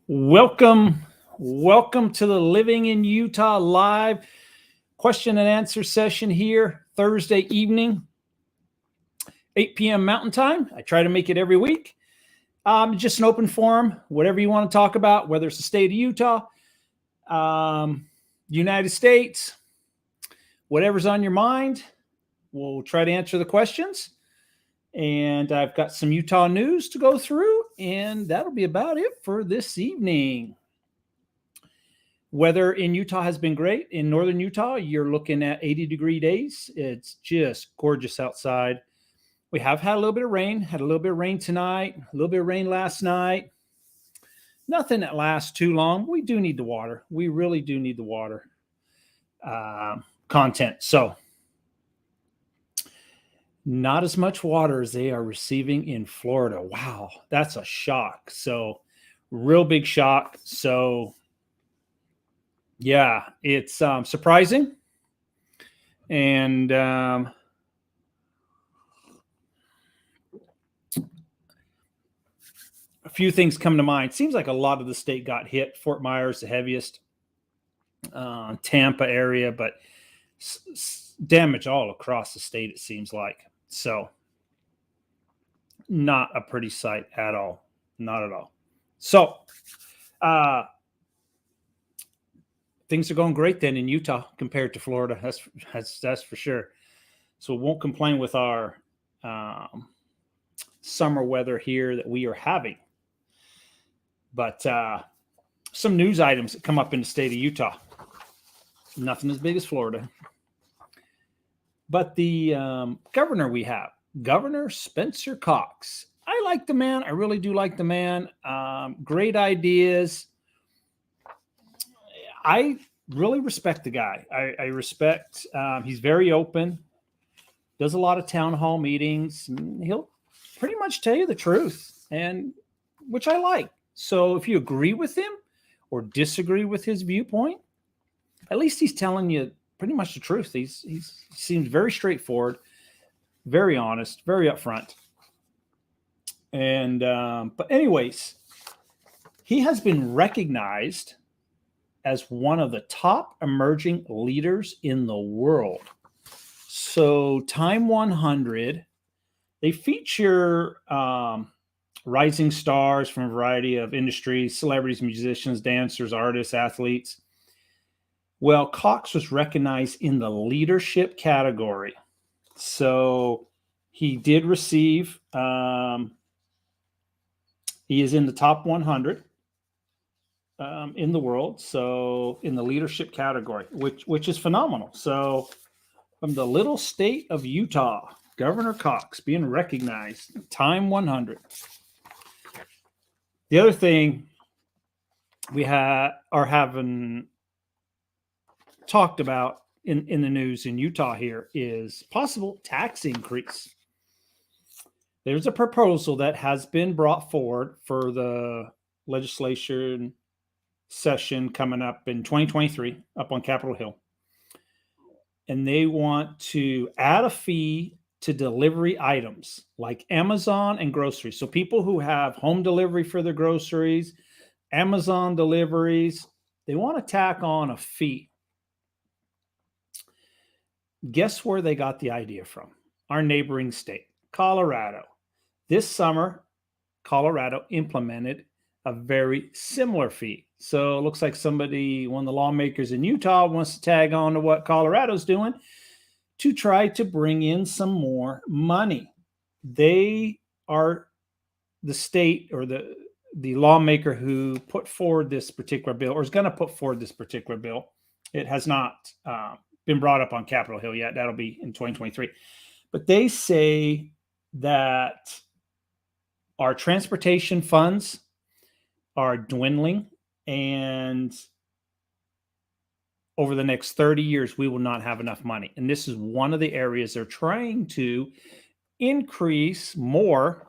Welcome, welcome to the Living in Utah live question and answer session here Thursday evening, 8 p.m. Mountain Time. I try to make it every week. Just an open forum, whatever you want to talk about, whether it's the state of Utah, United States, whatever's on your mind. We'll try to answer the questions. And I've got some Utah news to go through, and that'll be about it for this evening. Weather in Utah has been great. In northern Utah, you're looking at 80-degree days. It's just gorgeous outside. We have had a little bit of rain, tonight, a little bit of rain last night. Nothing that lasts too long. We do need the water. We really do need the water content. So, not as much water as they are receiving in Florida. Wow, that's a shock. So, real big shock. So, yeah, it's surprising. And a few things come to mind. Seems like a lot of the state got hit. Fort Myers, the heaviest. Tampa area, but damage all across the state, it seems like. So, not a pretty sight at all. Not at all. So, things are going great then in Utah compared to Florida. That's for sure. So, we won't complain with our summer weather here that we are having. But some news items that come up in the state of Utah. Nothing as big as Florida. But the governor we have, Governor Spencer Cox. I like the man. I really do like the man. Great ideas. I really respect the guy. I respect, he's very open, does a lot of town hall meetings. And he'll pretty much tell you the truth, and which I like. So if you agree with him or disagree with his viewpoint, at least he's telling you pretty much the truth. He seems very straightforward, very honest, very upfront. And but anyways, he has been recognized as one of the top emerging leaders in the world. So Time 100, they feature rising stars from a variety of industries, celebrities, musicians, dancers, artists, athletes. Well, Cox was recognized in the leadership category. So he did receive, he is in the top 100 in the world. So in the leadership category, which is phenomenal. So from the little state of Utah, Governor Cox being recognized, Time 100. The other thing we are having talked about in the news in Utah here is possible tax increase. There's a proposal that has been brought forward for the legislation session coming up in 2023 up on Capitol Hill. And they want to add a fee to delivery items like Amazon and groceries. So people who have home delivery for their groceries, Amazon deliveries, they want to tack on a fee. Guess where they got the idea from? Our neighboring state, Colorado. This summer, Colorado implemented a very similar fee. So it looks like one of the lawmakers in Utah wants to tag on to what Colorado's doing to try to bring in some more money. They are the state or the lawmaker who put forward this particular bill, or is going to put forward this particular bill. It has not been brought up on Capitol Hill yet. That'll be in 2023. But they say that our transportation funds are dwindling, and over the next 30 years, we will not have enough money. And this is one of the areas they're trying to increase more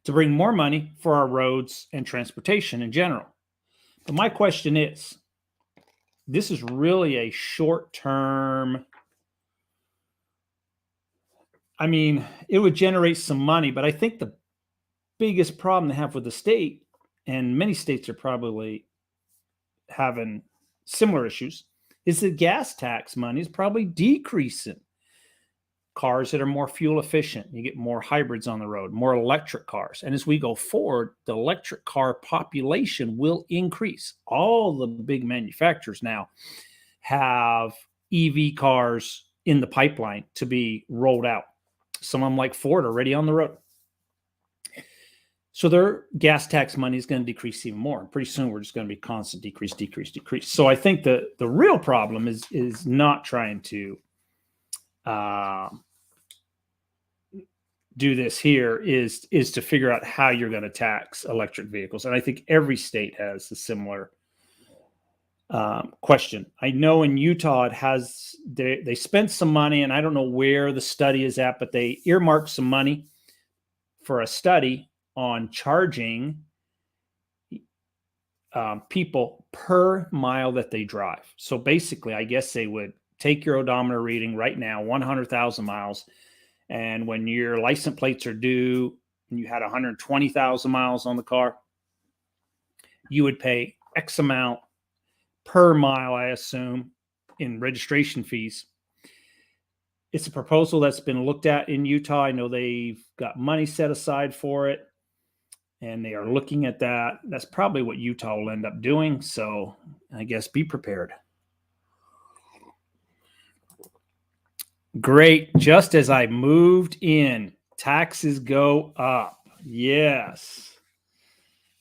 to bring more money for our roads and transportation in general. But my question is, this is really a short-term, I mean, it would generate some money, but I think the biggest problem they have with the state and many states are probably having similar issues, is the gas tax money is probably decreasing. Cars that are more fuel efficient, you get more hybrids on the road, more electric cars. And as we go forward, the electric car population will increase. All the big manufacturers now have EV cars in the pipeline to be rolled out. Some of them, like Ford, are already on the road. So their gas tax money is going to decrease even more. Pretty soon, we're just going to be constant decrease, decrease, decrease. So I think the real problem is not trying to do this here, is to figure out how you're going to tax electric vehicles. And I think every state has a similar question. I know in Utah, they spent some money, and I don't know where the study is at, but they earmarked some money for a study on charging people per mile that they drive. So basically, I guess they would take your odometer reading right now, 100,000 miles. And when your license plates are due and you had 120,000 miles on the car, you would pay X amount per mile, I assume, in registration fees. It's a proposal that's been looked at in Utah. I know they've got money set aside for it, and they are looking at that. That's probably what Utah will end up doing. So I guess be prepared. Great. Just as I moved in, taxes go up. Yes.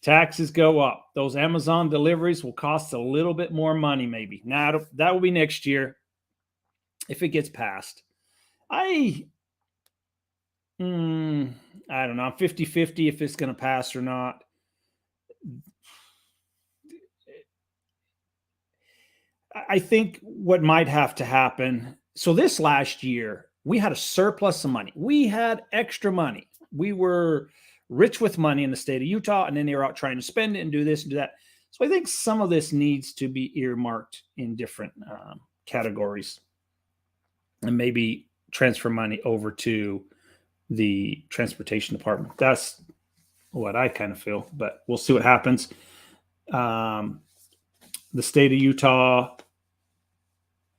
Taxes go up. Those Amazon deliveries will cost a little bit more money, maybe. Now, that will be next year if it gets passed. I don't know. I'm 50-50 if it's going to pass or not. I think what might have to happen. So this last year, we had a surplus of money. We had extra money. We were rich with money in the state of Utah, and then they were out trying to spend it and do this and do that. So I think some of this needs to be earmarked in different categories, and maybe transfer money over to the transportation department. That's what I kind of feel, but we'll see what happens. The state of Utah,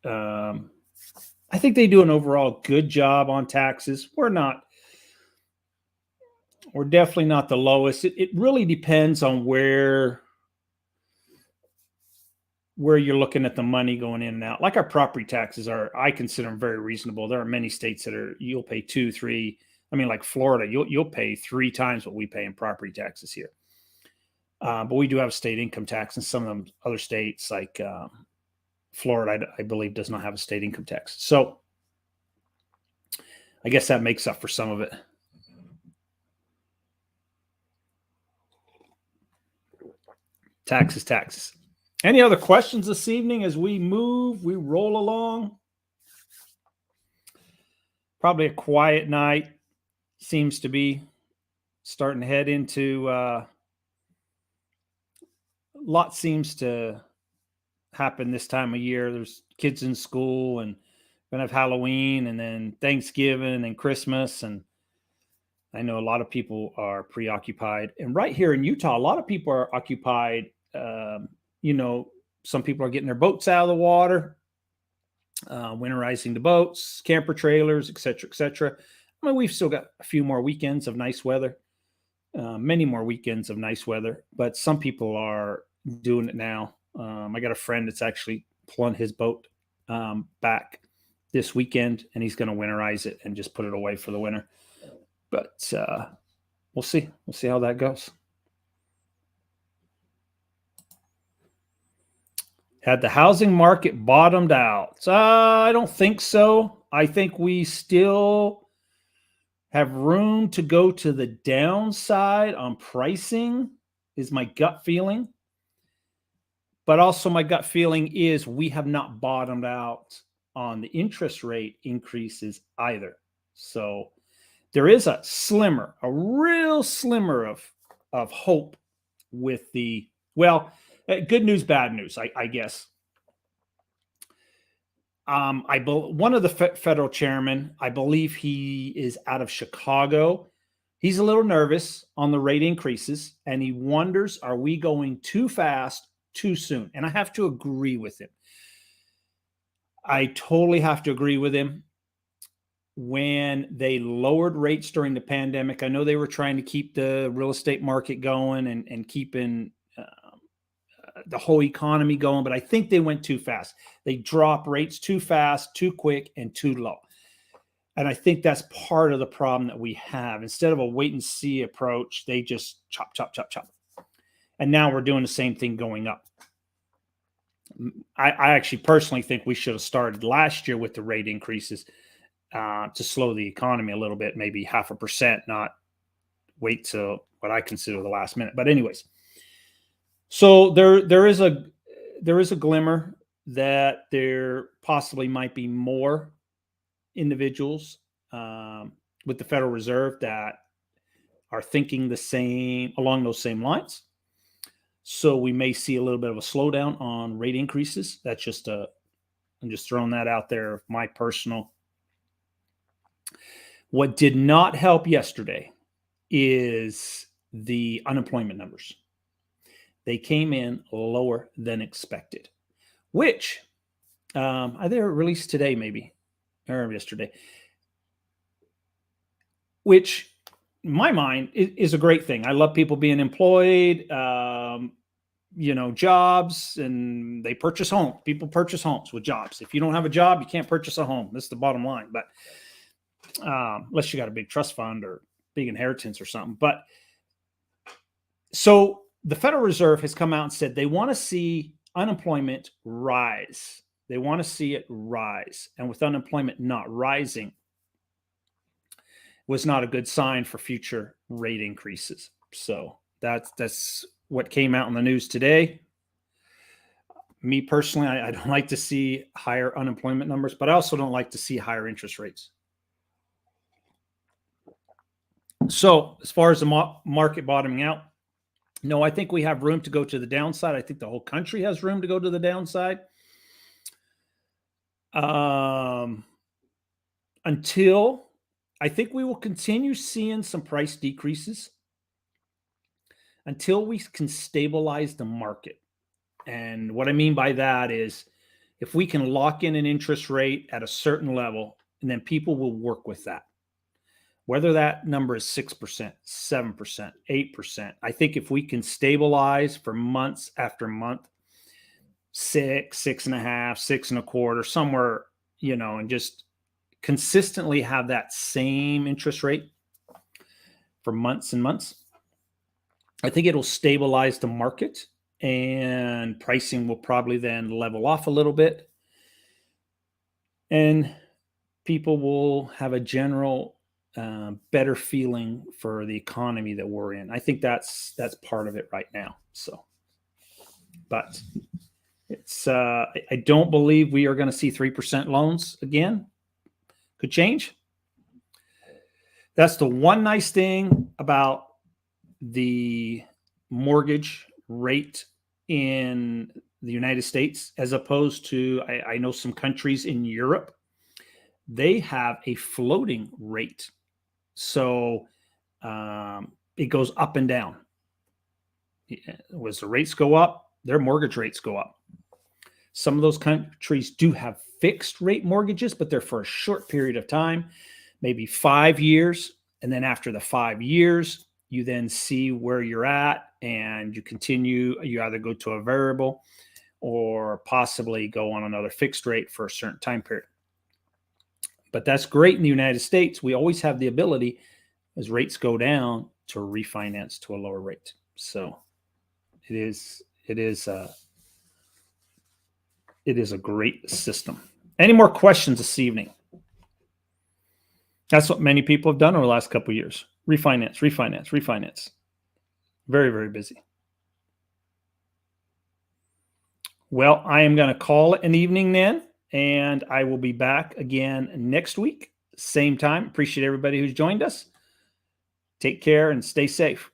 I think they do an overall good job on taxes. We're definitely not the lowest. It really depends on where you're looking at the money going in and out. Like our property taxes I consider them very reasonable. There are many states that you'll pay 2, 3. I mean, like Florida, you'll pay 3 times what we pay in property taxes here. But we do have state income tax, and some of them other states like Florida, I believe, does not have a state income tax. So I guess that makes up for some of it. Taxes. Any other questions this evening as we roll along? Probably a quiet night. Seems to be starting to head into a lot seems to happen this time of year. There's kids in school, and we're going to have Halloween, and then Thanksgiving and Christmas. And I know a lot of people are preoccupied. And right here in Utah, a lot of people are occupied. Some people are getting their boats out of the water, winterizing the boats, camper trailers, et cetera, et cetera. I mean, we've still got a few more weekends of nice weather, many more weekends of nice weather, but some people are doing it now. I got a friend that's actually pulling his boat back this weekend, and he's going to winterize it and just put it away for the winter. But we'll see. We'll see how that goes. Had the housing market bottomed out? I don't think so. I think we still have room to go to the downside on pricing, is my gut feeling. But also my gut feeling is we have not bottomed out on the interest rate increases either. So there is a real slimmer of hope with the, good news, bad news, I guess. One of the federal chairmen, I believe he is out of Chicago. He's a little nervous on the rate increases, and he wonders, are we going too fast, too soon? And I have to agree with him. I totally have to agree with him. When they lowered rates during the pandemic, I know they were trying to keep the real estate market going and keeping the whole economy going, but I think they went too fast. They dropped rates too fast, too quick, and too low. And I think that's part of the problem that we have. Instead of a wait and see approach, they just chop, chop, chop, chop. And now we're doing the same thing going up. I actually personally think we should have started last year with the rate increases to slow the economy a little bit, maybe 0.5%, not wait till what I consider the last minute. But anyways, so there is a glimmer that there possibly might be more individuals with the Federal Reserve that are thinking along those same lines. So we may see a little bit of a slowdown on rate increases. That's just I'm just throwing that out there. My personal. What did not help yesterday is the unemployment numbers. They came in lower than expected, which they were released today, maybe, or yesterday, which in my mind is a great thing. I love people being employed, jobs, and they purchase homes. People purchase homes with jobs. If you don't have a job, you can't purchase a home. That's the bottom line. But unless you got a big trust fund or big inheritance or something. But so the Federal Reserve has come out and said they want to see unemployment rise. They want to see it rise. And with unemployment not rising, was not a good sign for future rate increases. So that's what came out in the news today. Me personally, I don't like to see higher unemployment numbers, but I also don't like to see higher interest rates. So as far as the market bottoming out, no, I think we have room to go to the downside. I think the whole country has room to go to the downside. Until I think we will continue seeing some price decreases until we can stabilize the market. And what I mean by that is if we can lock in an interest rate at a certain level, and then people will work with that. Whether that number is 6%, 7%, 8%, I think if we can stabilize for months after month, 6, 6.5, 6.25, somewhere, and just consistently have that same interest rate for months and months, I think it'll stabilize the market and pricing will probably then level off a little bit. And people will have a general better feeling for the economy that we're in. I think that's part of it right now. So, but it's I don't believe we are going to see 3% loans again. Could change. That's the one nice thing about the mortgage rate in the United States, as opposed to I know some countries in Europe, they have a floating rate. So it goes up and down. As the rates go up, their mortgage rates go up. Some of those countries do have fixed rate mortgages, but they're for a short period of time, maybe 5 years. And then after the 5 years, you then see where you're at and you continue. You either go to a variable or possibly go on another fixed rate for a certain time period. But that's great in the United States. We always have the ability, as rates go down, to refinance to a lower rate. So it is a great system. Any more questions this evening? That's what many people have done over the last couple of years. Refinance, refinance, refinance. Very, very busy. Well, I am going to call it an evening then. And I will be back again next week, same time. Appreciate everybody who's joined us. Take care and stay safe.